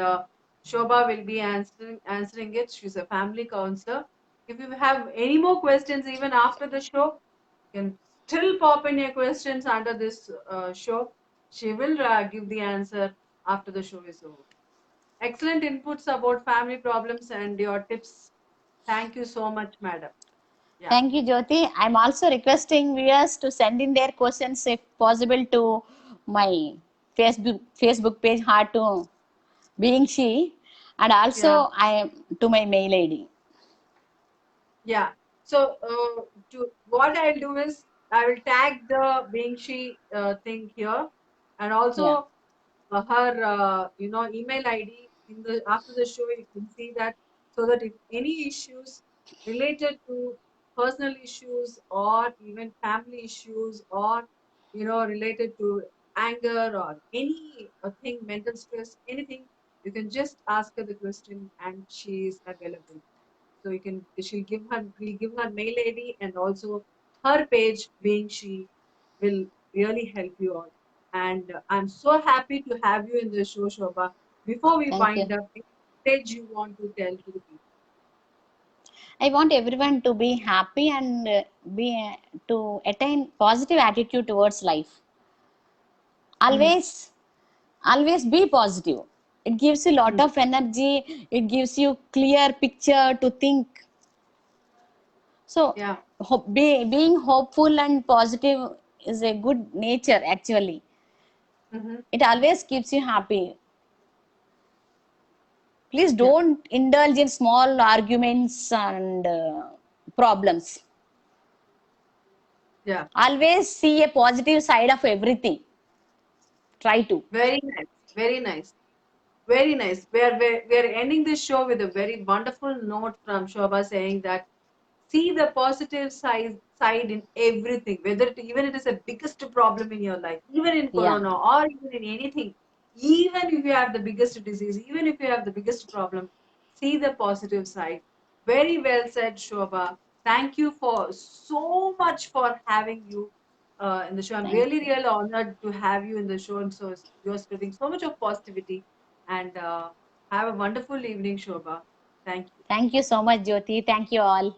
Shobha will be answering it. She's a family counselor. If you have any more questions, even after the show, you can still pop in your questions under this show. She will give the answer after the show is over. Excellent inputs about family problems and your tips. Thank you so much, madam. Yeah. Thank you, Jyoti. I'm also requesting viewers to send in their questions if possible to my Facebook page, Heart to Being She, and Yeah. also I am to my mail ID. Yeah. So, what I'll do is I will tag the being she thing here, And also Yeah. her email ID in the after the show. You can see that, so that if any issues related to personal issues or even family issues, or related to anger or any thing, mental stress, anything, you can just ask her the question and she is available. So we'll give her mail ID and also her page, being she will really help you all. And I'm so happy to have you in the show, Shobha. Before we Thank wind you. up, any message you want to tell to the people? I want everyone to be happy and be to attain positive attitude towards life. Mm, Always be positive. It gives you lot mm, of energy. It gives you clear picture to think. So yeah. being hopeful and positive is a good nature actually. Hmm. It always keeps you happy. Please Yeah. don't indulge in small arguments and problems. Yeah. Always see a positive side of everything. Try to. Very nice. Very nice. Very nice. We are ending this show with a very wonderful note from Shobha, saying that see the positive side in everything, whether even it is the biggest problem in your life, even in Yeah. corona or even in anything, even if you have the biggest disease, even if you have the biggest problem, see the positive side. Very well said, Shobha. Thank you for so much for having you in the show. I'm Thank really you. really honored to have you in the show, and so you're spreading so much of positivity. And have a wonderful evening, Shobha. Thank you. Thank you so much, Jyoti. Thank you all.